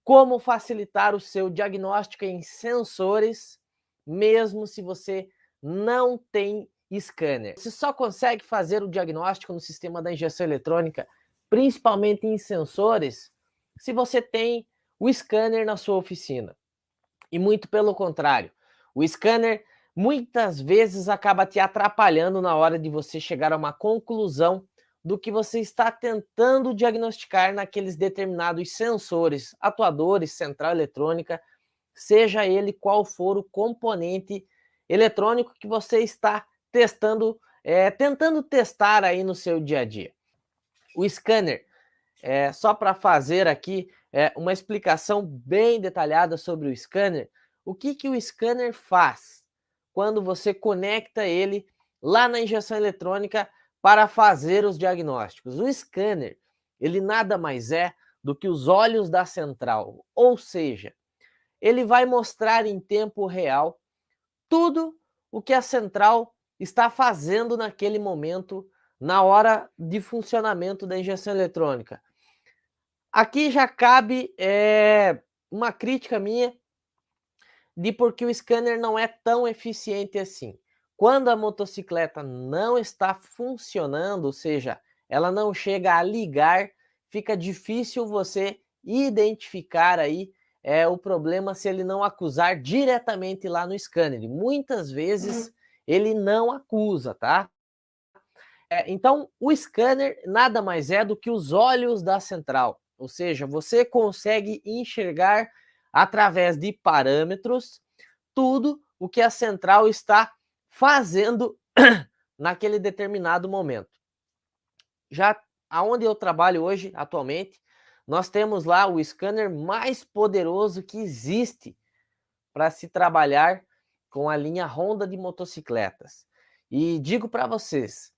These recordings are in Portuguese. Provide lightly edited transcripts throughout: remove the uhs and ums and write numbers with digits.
como facilitar o seu diagnóstico em sensores, mesmo se você não tem scanner. Você só consegue fazer o diagnóstico no sistema da injeção eletrônica, principalmente em sensores, se você tem o scanner na sua oficina. E muito pelo contrário, o scanner muitas vezes acaba te atrapalhando na hora de você chegar a uma conclusão do que você está tentando diagnosticar naqueles determinados sensores, atuadores, central eletrônica, seja ele qual for o componente eletrônico que você está testando, tentando testar aí no seu dia a dia. O scanner, só para fazer aqui uma explicação bem detalhada sobre o scanner, o que o scanner faz quando você conecta ele lá na injeção eletrônica para fazer os diagnósticos. O scanner, ele nada mais é do que os olhos da central, ou seja, ele vai mostrar em tempo real tudo o que a central está fazendo naquele momento, na hora de funcionamento da injeção eletrônica. Aqui já cabe uma crítica minha de porque o scanner não é tão eficiente assim. Quando a motocicleta não está funcionando, ou seja, ela não chega a ligar, fica difícil você identificar aí o problema se ele não acusar diretamente lá no scanner. E muitas vezes ele não acusa, tá? Então, o scanner nada mais é do que os olhos da central, ou seja, você consegue enxergar através de parâmetros tudo o que a central está fazendo naquele determinado momento. Já aonde eu trabalho hoje, atualmente, nós temos lá o scanner mais poderoso que existe para se trabalhar com a linha Honda de motocicletas. E digo para vocês,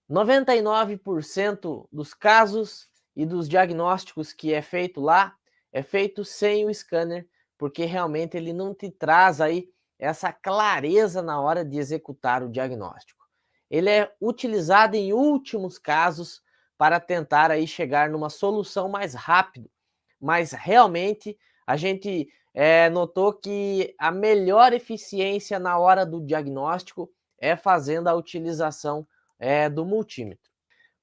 99% dos casos e dos diagnósticos que é feito lá, é feito sem o scanner, porque realmente ele não te traz aí essa clareza na hora de executar o diagnóstico. Ele é utilizado em últimos casos para tentar aí chegar numa solução mais rápido, mas realmente a gente notou que a melhor eficiência na hora do diagnóstico é fazendo a utilização do multímetro.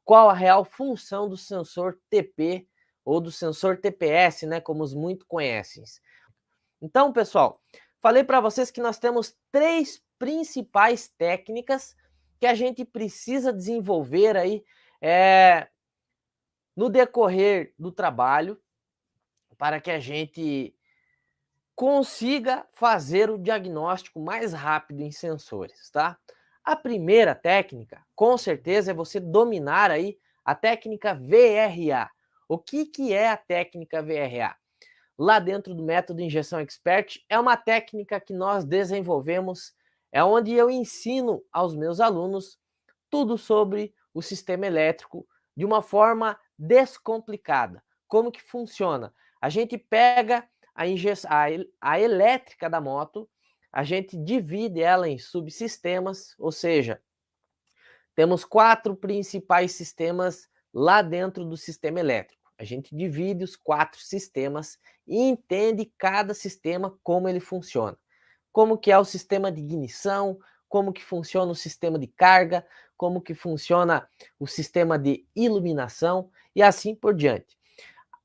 Qual a real função do sensor TP ou do sensor TPS, né, como os muito conhecem? Então, pessoal, falei para vocês que nós temos 3 principais técnicas que a gente precisa desenvolver aí no decorrer do trabalho para que a gente consiga fazer o diagnóstico mais rápido em sensores, tá? A primeira técnica, com certeza, é você dominar aí a técnica VRA. O que é a técnica VRA? Lá dentro do método Injeção Expert, é uma técnica que nós desenvolvemos, é onde eu ensino aos meus alunos tudo sobre o sistema elétrico de uma forma descomplicada. Como que funciona? A gente pega a elétrica da moto, a gente divide ela em subsistemas, ou seja, temos 4 principais sistemas lá dentro do sistema elétrico. A gente divide os 4 sistemas e entende cada sistema como ele funciona. Como que é o sistema de ignição, como que funciona o sistema de carga, como que funciona o sistema de iluminação e assim por diante.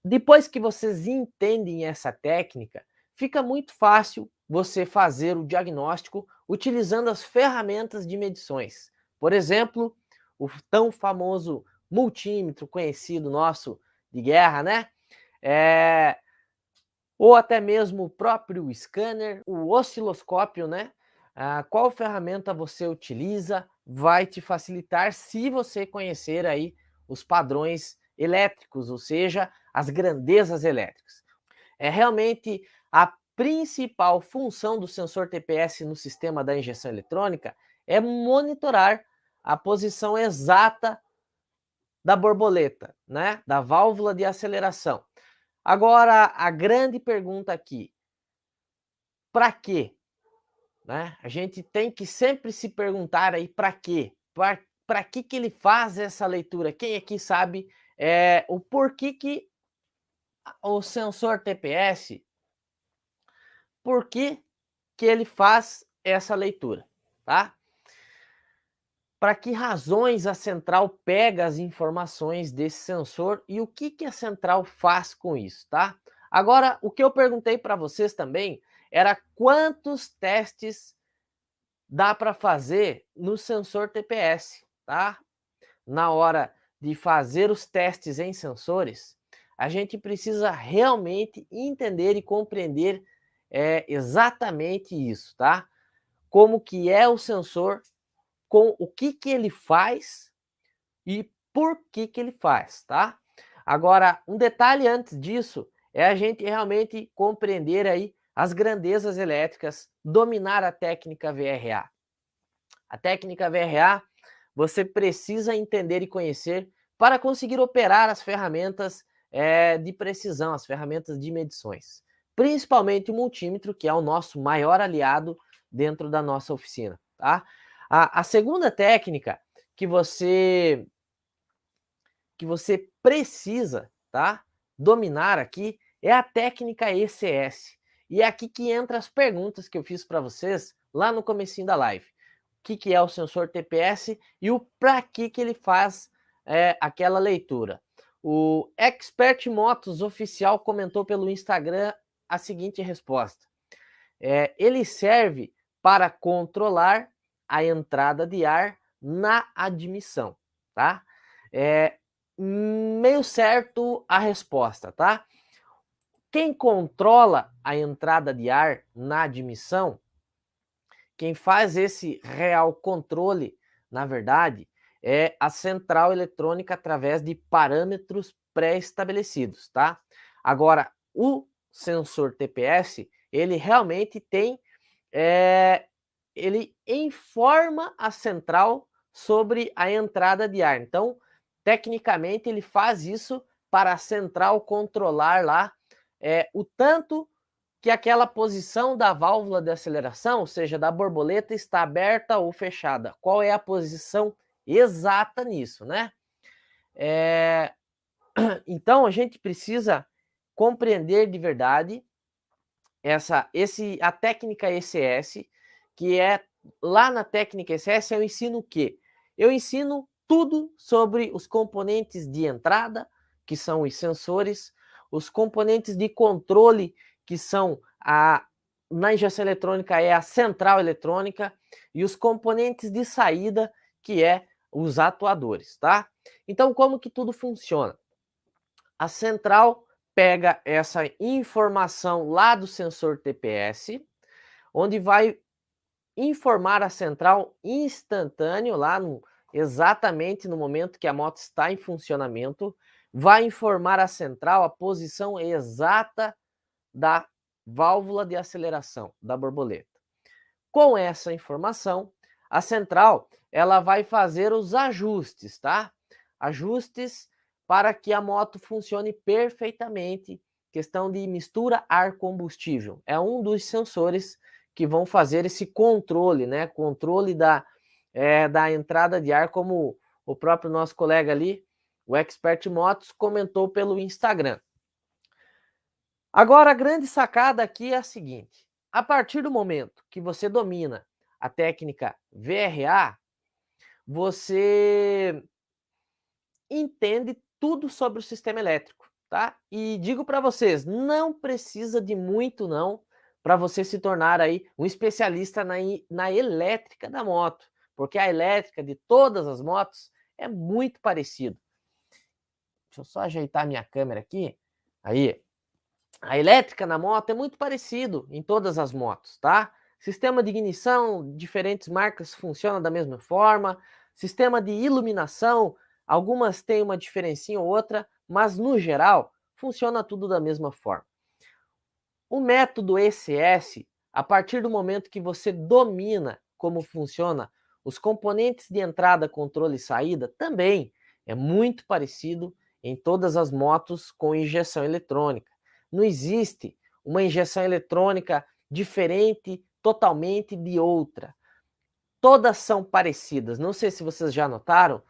Depois que vocês entendem essa técnica, fica muito fácil você fazer o diagnóstico utilizando as ferramentas de medições. Por exemplo, o tão famoso multímetro conhecido nosso de guerra, né? Ou até mesmo o próprio scanner, o osciloscópio, né? Qual ferramenta você utiliza vai te facilitar se você conhecer aí os padrões elétricos, ou seja, as grandezas elétricas. É realmente a principal função do sensor TPS no sistema da injeção eletrônica é monitorar a posição exata da borboleta, né? Da válvula de aceleração. Agora, a grande pergunta aqui, para quê? Né? A gente tem que sempre se perguntar aí para quê? Para que ele faz essa leitura? Quem aqui sabe o porquê que o sensor TPS, por que ele faz essa leitura, tá? Para que razões a central pega as informações desse sensor e o que a central faz com isso, tá? Agora, o que eu perguntei para vocês também era quantos testes dá para fazer no sensor TPS, tá? Na hora de fazer os testes em sensores, a gente precisa realmente entender e compreender exatamente isso, tá? Como que é o sensor, com o que ele faz e por que ele faz, tá? Agora, um detalhe antes disso é a gente realmente compreender aí as grandezas elétricas, dominar a técnica VRA. A técnica VRA você precisa entender e conhecer para conseguir operar as ferramentas de precisão, as ferramentas de medições. Principalmente o multímetro, que é o nosso maior aliado dentro da nossa oficina, tá? A segunda técnica que você precisa, tá, dominar aqui é a técnica ECS. E é aqui que entra as perguntas que eu fiz para vocês lá no comecinho da live. O que é o sensor TPS e o para que ele faz aquela leitura. O Expert Motos Oficial comentou pelo Instagram a seguinte resposta. Ele serve para controlar a entrada de ar na admissão, tá? Meio certo a resposta, tá? Quem controla a entrada de ar na admissão, quem faz esse real controle, na verdade, é a central eletrônica através de parâmetros pré-estabelecidos, tá? Agora, o sensor TPS, ele realmente tem, ele informa a central sobre a entrada de ar. Então, tecnicamente, ele faz isso para a central controlar lá o tanto que aquela posição da válvula de aceleração, ou seja, da borboleta, está aberta ou fechada. Qual é a posição exata nisso, né? Então, a gente precisa compreender de verdade a técnica ECS, que é, lá na técnica ECS, eu ensino o quê? Eu ensino tudo sobre os componentes de entrada, que são os sensores, os componentes de controle, que são na injeção eletrônica é a central eletrônica, e os componentes de saída, que é os atuadores, tá? Então, como que tudo funciona? A central pega essa informação lá do sensor TPS, onde vai informar a central instantâneo, exatamente no momento que a moto está em funcionamento, vai informar a central a posição exata da válvula de aceleração da borboleta. Com essa informação, a central ela vai fazer os ajustes, tá? Ajustes para que a moto funcione perfeitamente. Questão de mistura ar-combustível. É um dos sensores que vão fazer esse controle, né? Controle da entrada de ar, como o próprio nosso colega ali, o Expert Motos, comentou pelo Instagram. Agora, a grande sacada aqui é a seguinte. A partir do momento que você domina a técnica VRA, você entende tudo sobre o sistema elétrico, tá? E digo para vocês, não precisa de muito não para você se tornar aí um especialista na elétrica da moto, porque a elétrica de todas as motos é muito parecido. Deixa eu só ajeitar minha câmera aqui. Aí, a elétrica na moto é muito parecido em todas as motos, tá? Sistema de ignição, diferentes marcas funcionam da mesma forma. Sistema de iluminação, algumas têm uma diferencinha ou outra, mas no geral funciona tudo da mesma forma. O método ECS, a partir do momento que você domina como funciona os componentes de entrada, controle e saída, também é muito parecido em todas as motos com injeção eletrônica. Não existe uma injeção eletrônica diferente totalmente de outra. Todas são parecidas. Não sei se vocês já notaram,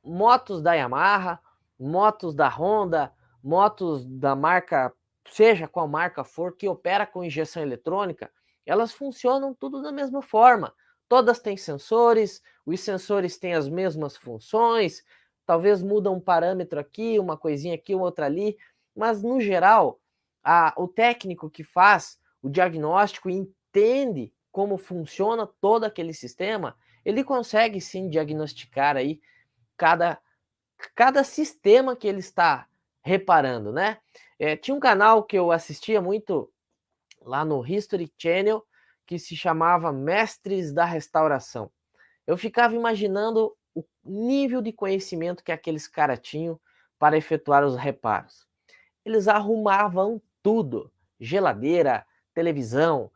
motos da Yamaha, motos da Honda, motos da marca, seja qual marca for, que opera com injeção eletrônica, elas funcionam tudo da mesma forma. Todas têm sensores, os sensores têm as mesmas funções, talvez muda um parâmetro aqui, uma coisinha aqui, outra ali, mas no geral, o técnico que faz o diagnóstico entende como funciona todo aquele sistema, ele consegue sim diagnosticar aí cada sistema que ele está reparando, né? Tinha um canal que eu assistia muito lá no History Channel que se chamava Mestres da Restauração. Eu ficava imaginando o nível de conhecimento que aqueles caras tinham para efetuar os reparos. Eles arrumavam tudo: geladeira, televisão,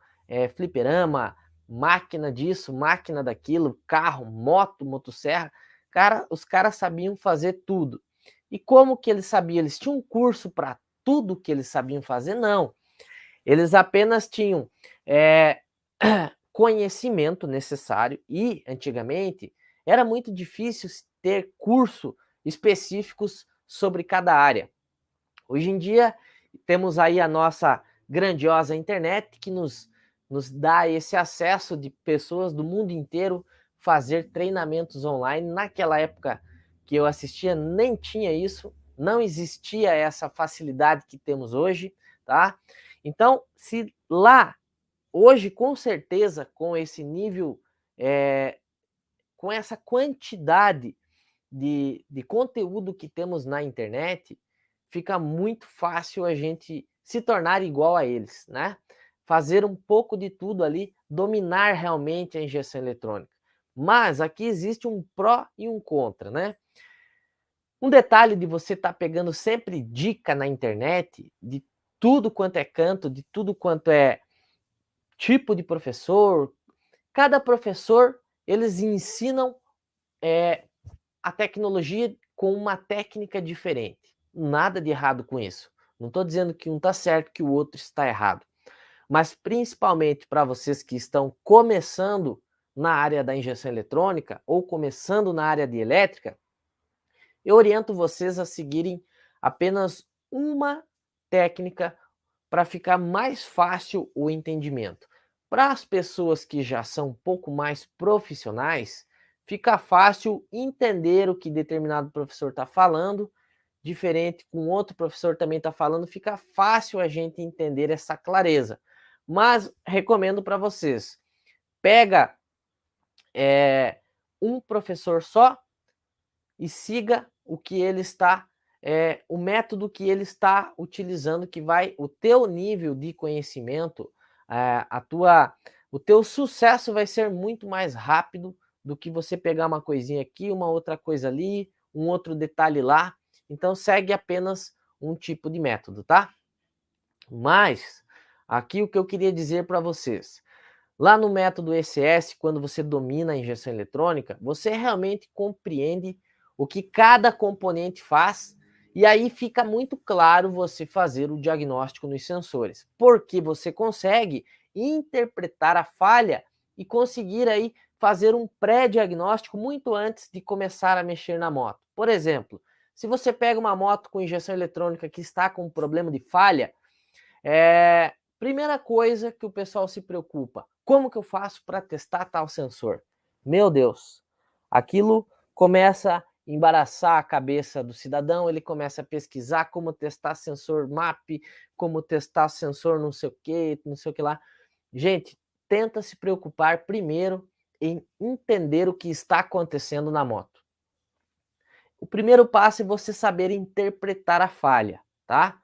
fliperama, máquina disso, máquina daquilo, carro, moto, motosserra. Cara, os caras sabiam fazer tudo. E como que eles sabiam? Eles tinham um curso para tudo que eles sabiam fazer? Não. Eles apenas tinham conhecimento necessário e, antigamente, era muito difícil ter curso específicos sobre cada área. Hoje em dia, temos aí a nossa grandiosa internet que nos dá esse acesso de pessoas do mundo inteiro fazer treinamentos online. Naquela época que eu assistia, nem tinha isso, não existia essa facilidade que temos hoje, tá? Então, se lá, hoje, com certeza, com esse nível, com essa quantidade de conteúdo que temos na internet, fica muito fácil a gente se tornar igual a eles, né? Fazer um pouco de tudo ali, dominar realmente a injeção eletrônica. Mas aqui existe um pró e um contra, né? Um detalhe de você estar pegando sempre dica na internet, de tudo quanto é canto, de tudo quanto é tipo de professor. Cada professor, eles ensinam a tecnologia com uma técnica diferente. Nada de errado com isso. Não estou dizendo que um está certo, que o outro está errado. Mas principalmente para vocês que estão começando na área da injeção eletrônica ou começando na área de elétrica, eu oriento vocês a seguirem apenas uma técnica para ficar mais fácil o entendimento. Para as pessoas que já são um pouco mais profissionais, fica fácil entender o que determinado professor está falando, diferente com outro professor também está falando, fica fácil a gente entender essa clareza. Mas recomendo para vocês, pega um professor só e siga o que ele está, o método que ele está utilizando, que vai, o teu nível de conhecimento, o teu sucesso vai ser muito mais rápido do que você pegar uma coisinha aqui, uma outra coisa ali, um outro detalhe lá. Então segue apenas um tipo de método, tá? Mas aqui o que eu queria dizer para vocês, lá no método ECS, quando você domina a injeção eletrônica, você realmente compreende o que cada componente faz e aí fica muito claro você fazer o diagnóstico nos sensores, porque você consegue interpretar a falha e conseguir aí fazer um pré-diagnóstico muito antes de começar a mexer na moto. Por exemplo, se você pega uma moto com injeção eletrônica que está com um problema de falha, primeira coisa que o pessoal se preocupa, como que eu faço para testar tal sensor? Meu Deus, aquilo começa a embaraçar a cabeça do cidadão, ele começa a pesquisar como testar sensor MAP, como testar sensor não sei o que lá. Gente, tenta se preocupar primeiro em entender o que está acontecendo na moto. O primeiro passo é você saber interpretar a falha, tá?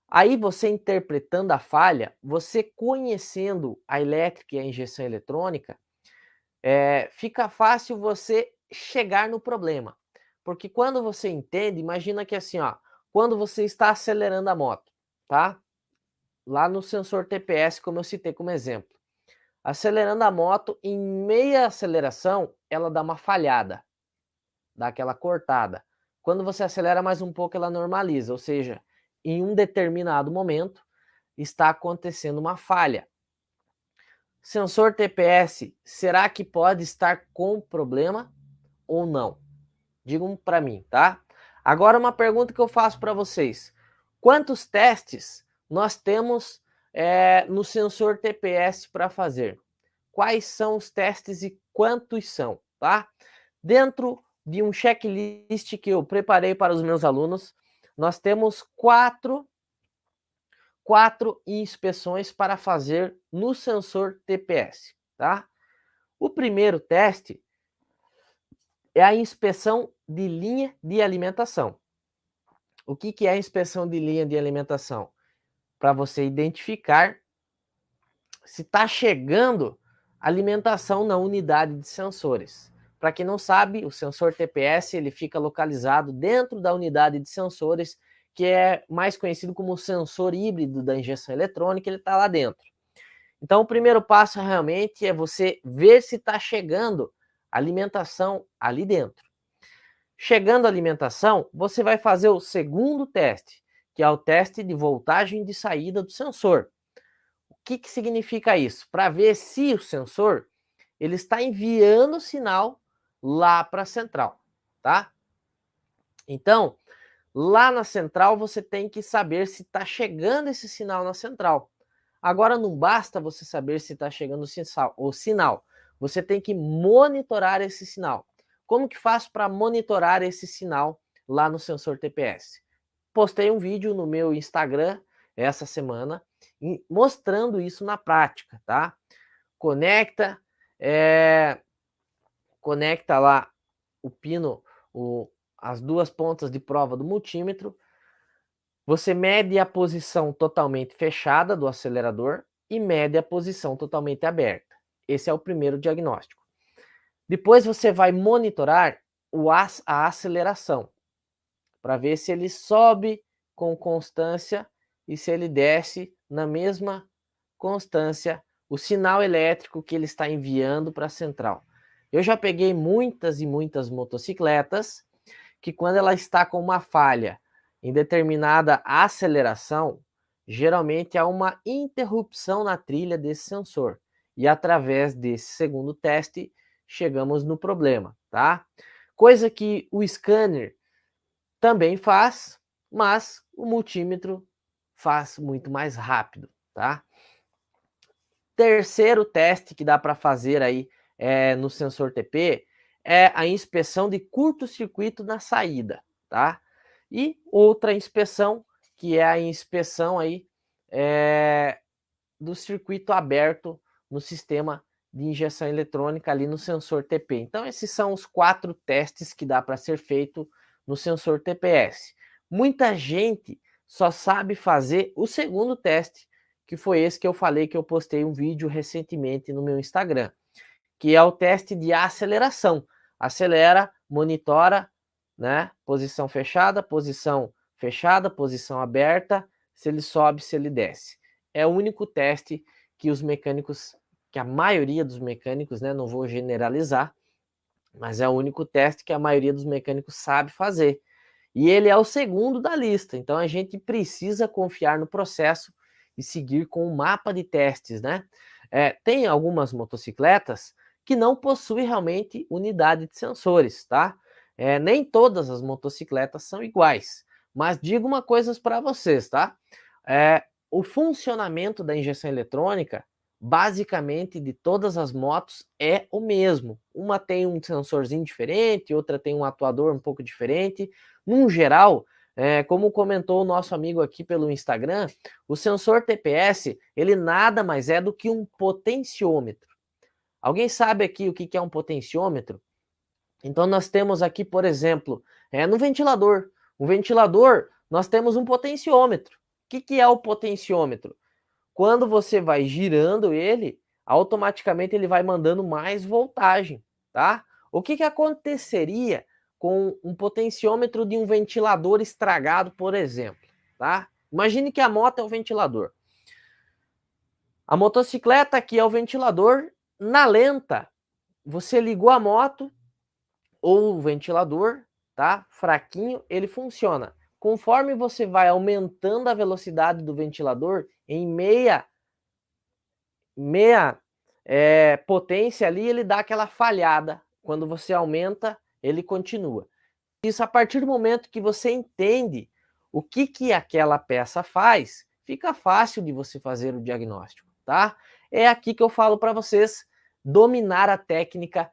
Aí você interpretando a falha, você conhecendo a elétrica e a injeção eletrônica, fica fácil você chegar no problema. Porque quando você entende, imagina que assim, ó, quando você está acelerando a moto, tá? Lá no sensor TPS, como eu citei como exemplo. Acelerando a moto, em meia aceleração, ela dá uma falhada, dá aquela cortada. Quando você acelera mais um pouco, ela normaliza, ou seja, em um determinado momento, está acontecendo uma falha. Sensor TPS, será que pode estar com problema ou não? Digam para mim, tá? Agora uma pergunta que eu faço para vocês. Quantos testes nós temos no sensor TPS para fazer? Quais são os testes e quantos são, tá? Dentro de um checklist que eu preparei para os meus alunos, nós temos quatro inspeções para fazer no sensor TPS, tá? O primeiro teste é a inspeção de linha de alimentação. O que é a inspeção de linha de alimentação? Para você identificar se está chegando alimentação na unidade de sensores. Para quem não sabe, o sensor TPS ele fica localizado dentro da unidade de sensores, que é mais conhecido como sensor híbrido da injeção eletrônica, ele está lá dentro. Então, o primeiro passo realmente é você ver se está chegando alimentação ali dentro. Chegando a alimentação, você vai fazer o segundo teste, que é o teste de voltagem de saída do sensor. O que significa isso? Para ver se o sensor ele está enviando sinal lá para a central, tá? Então, lá na central você tem que saber se está chegando esse sinal na central. Agora não basta você saber se está chegando o sinal, você tem que monitorar esse sinal. Como que faço para monitorar esse sinal lá no sensor TPS? Postei um vídeo no meu Instagram essa semana mostrando isso na prática, tá? Conecta lá o pino, as duas pontas de prova do multímetro. Você mede a posição totalmente fechada do acelerador e mede a posição totalmente aberta. Esse é o primeiro diagnóstico. Depois você vai monitorar a aceleração, para ver se ele sobe com constância e se ele desce na mesma constância o sinal elétrico que ele está enviando para a central. Eu já peguei muitas e muitas motocicletas que quando ela está com uma falha em determinada aceleração, geralmente há uma interrupção na trilha desse sensor. E através desse segundo teste, chegamos no problema, tá? Coisa que o scanner também faz, mas o multímetro faz muito mais rápido, tá? Terceiro teste que dá para fazer aí no sensor TP é a inspeção de curto-circuito na saída, tá? E outra inspeção, que é a inspeção aí do circuito aberto no sistema de injeção eletrônica ali no sensor TP. Então esses são os 4 testes que dá para ser feito no sensor TPS. Muita gente só sabe fazer o segundo teste, que foi esse que eu falei, que eu postei um vídeo recentemente no meu Instagram, que é o teste de aceleração. Acelera, monitora, né? Posição fechada, posição aberta, se ele sobe, se ele desce. É o único teste que os mecânicos, que a maioria dos mecânicos, né? Não vou generalizar, mas é o único teste que a maioria dos mecânicos sabe fazer. E ele é o segundo da lista, então a gente precisa confiar no processo e seguir com o mapa de testes, né? Tem algumas motocicletas que não possuem realmente unidade de sensores, tá? Nem todas as motocicletas são iguais, mas digo uma coisa para vocês, tá? O funcionamento da injeção eletrônica, basicamente de todas as motos, é o mesmo. Uma tem um sensorzinho diferente, outra tem um atuador um pouco diferente. Num geral, como comentou o nosso amigo aqui pelo Instagram, o sensor TPS, ele nada mais é do que um potenciômetro. Alguém sabe aqui o que é um potenciômetro? Então nós temos aqui, por exemplo, no ventilador. O ventilador, nós temos um potenciômetro. O que é o potenciômetro? Quando você vai girando ele, automaticamente ele vai mandando mais voltagem, tá? O que aconteceria com um potenciômetro de um ventilador estragado, por exemplo, tá? Imagine que a moto é o ventilador. A motocicleta aqui é o ventilador. Na lenta, você ligou a moto ou o ventilador, tá? Fraquinho, ele funciona. Conforme você vai aumentando a velocidade do ventilador em meia potência ali, ele dá aquela falhada. Quando você aumenta, ele continua. Isso a partir do momento que você entende o que aquela peça faz, fica fácil de você fazer o diagnóstico, tá? É aqui que eu falo para vocês dominar a técnica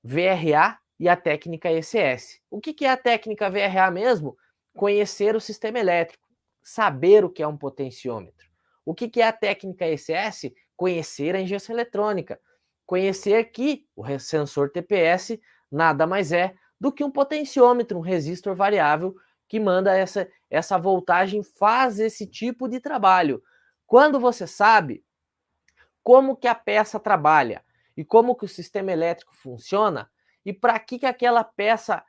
VRA e a técnica ECS. O que é a técnica VRA mesmo? Conhecer o sistema elétrico, saber o que é um potenciômetro. O que é a técnica ECS? Conhecer a injeção eletrônica, conhecer que o sensor TPS nada mais é do que um potenciômetro, um resistor variável que manda essa voltagem, faz esse tipo de trabalho. Quando você sabe como que a peça trabalha e como que o sistema elétrico funciona e para que aquela peça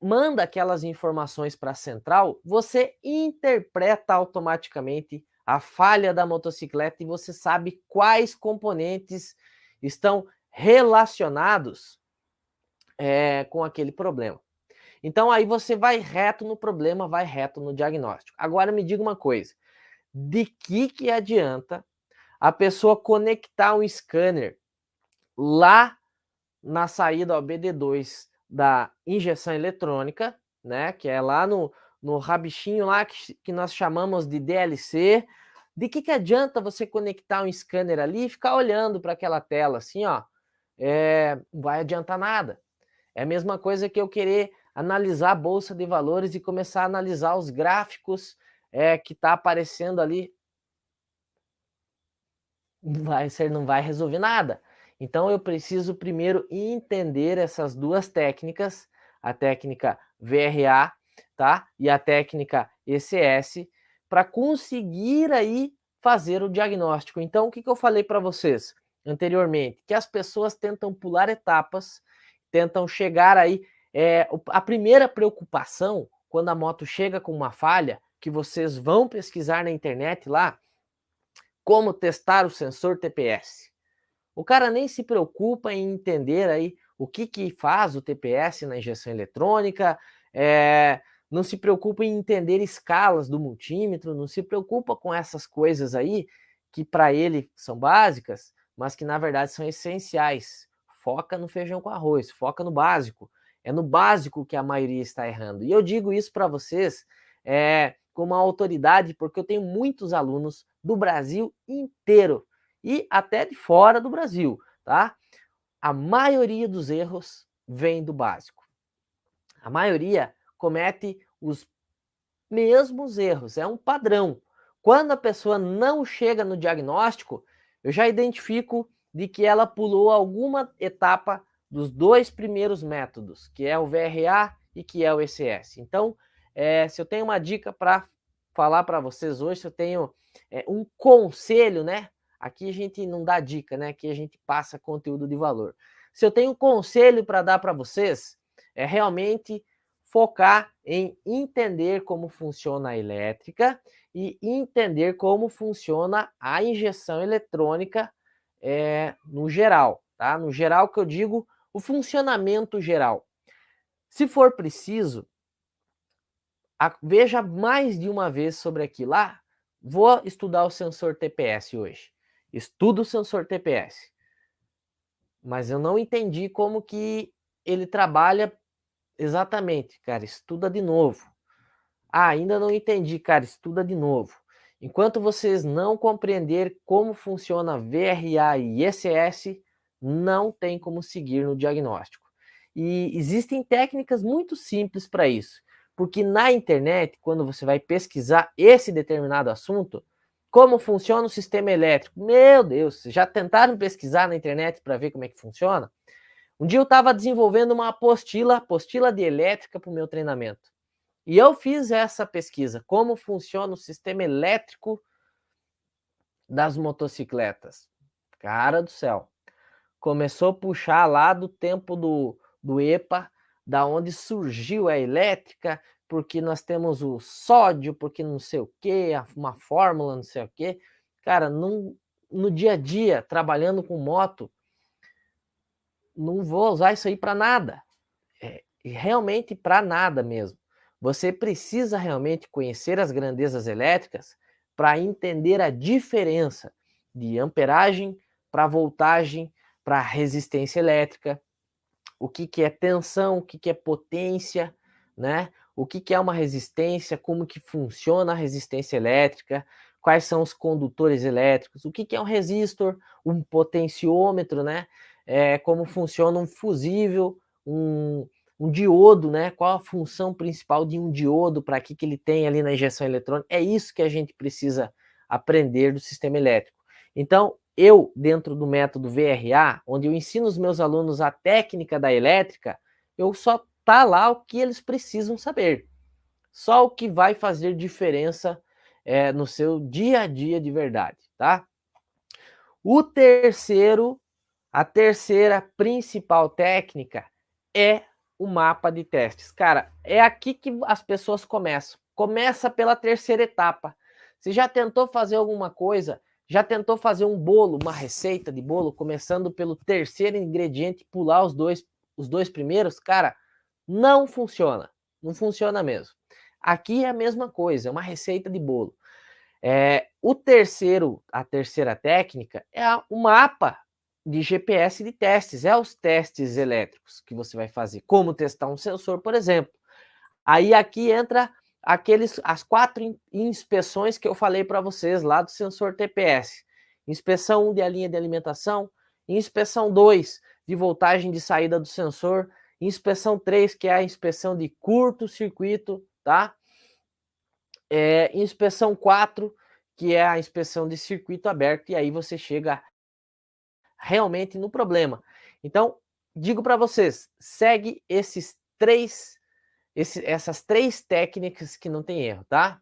manda aquelas informações para a central, você interpreta automaticamente a falha da motocicleta e você sabe quais componentes estão relacionados com aquele problema. Então aí você vai reto no problema, vai reto no diagnóstico. Agora me diga uma coisa, de que adianta a pessoa conectar um scanner lá na saída BD2 da injeção eletrônica, né, que é lá no rabichinho lá que nós chamamos de DLC. De que adianta você conectar um scanner ali e ficar olhando para aquela tela assim, ó? Não vai adiantar nada. É a mesma coisa que eu querer analisar a bolsa de valores e começar a analisar os gráficos que está aparecendo ali. Não vai resolver nada. Então eu preciso primeiro entender essas duas técnicas, a técnica VRA, tá? E a técnica ECS, para conseguir aí fazer o diagnóstico. Então o que eu falei para vocês anteriormente? Que as pessoas tentam pular etapas, tentam chegar aí. A primeira preocupação, quando a moto chega com uma falha, que vocês vão pesquisar na internet lá, como testar o sensor TPS. O cara nem se preocupa em entender aí o que faz o TPS na injeção eletrônica, não se preocupa em entender escalas do multímetro, não se preocupa com essas coisas aí que para ele são básicas, mas que na verdade são essenciais. Foca no feijão com arroz, foca no básico. É no básico que a maioria está errando. E eu digo isso para vocês como uma autoridade, porque eu tenho muitos alunos do Brasil inteiro e até de fora do Brasil, tá? A maioria dos erros vem do básico. A maioria comete os mesmos erros, é um padrão. Quando a pessoa não chega no diagnóstico, eu já identifico de que ela pulou alguma etapa dos dois primeiros métodos, que é o VRA e que é o ECS. Então, se eu tenho uma dica para falar para vocês hoje, se eu tenho um conselho, né? Aqui a gente não dá dica, né? Aqui a gente passa conteúdo de valor. Se eu tenho um conselho para dar para vocês, é realmente focar em entender como funciona a elétrica e entender como funciona a injeção eletrônica no geral, tá? No geral que eu digo, o funcionamento geral. Se for preciso, veja mais de uma vez sobre aquilo. Vou estudar o sensor TPS hoje. Estudo o sensor TPS. Mas eu não entendi como que ele trabalha exatamente. Cara, estuda de novo. Ainda não entendi, cara, estuda de novo. Enquanto vocês não compreender como funciona VRA e ECS, não tem como seguir no diagnóstico. E existem técnicas muito simples para isso. Porque na internet, quando você vai pesquisar esse determinado assunto, como funciona o sistema elétrico, meu Deus, já tentaram pesquisar na internet para ver como é que funciona? Um dia eu estava desenvolvendo uma apostila de elétrica para o meu treinamento. E eu fiz essa pesquisa, como funciona o sistema elétrico das motocicletas. Cara do céu. Começou a puxar lá do tempo do EPA, da onde surgiu a elétrica, porque nós temos o sódio, porque não sei o que, uma fórmula, não sei o que. Cara, no dia a dia, trabalhando com moto, não vou usar isso aí para nada. Realmente para nada mesmo. Você precisa realmente conhecer as grandezas elétricas para entender a diferença de amperagem para voltagem, para resistência elétrica, o que é tensão, o que é potência, né? o que é uma resistência, como que funciona a resistência elétrica, quais são os condutores elétricos, o que é um resistor, um potenciômetro, né? Como funciona um fusível, um diodo, né? Qual a função principal de um diodo, para que ele tem ali na injeção eletrônica. É isso que a gente precisa aprender do sistema elétrico. Então, eu, dentro do método VRA, onde eu ensino os meus alunos a técnica da elétrica, eu só tá lá o que eles precisam saber. Só o que vai fazer diferença no seu dia a dia de verdade, tá? A terceira principal técnica é o mapa de testes. Cara, é aqui que as pessoas começam. Começa pela terceira etapa. Você já tentou fazer alguma coisa? Já tentou fazer um bolo, uma receita de bolo, começando pelo terceiro ingrediente e pular os dois primeiros? Cara, não funciona. Não funciona mesmo. Aqui é a mesma coisa, é uma receita de bolo. A terceira técnica é o mapa de GPS de testes, é os testes elétricos que você vai fazer, como testar um sensor, por exemplo. Aí aqui entra as 4 inspeções que eu falei para vocês lá do sensor TPS. Inspeção 1 de linha de alimentação, inspeção 2 de voltagem de saída do sensor, inspeção 3, que é a inspeção de curto-circuito, tá? Inspeção 4, que é a inspeção de circuito aberto, e aí você chega realmente no problema. Então, digo para vocês, segue essas 3 técnicas que não tem erro, tá?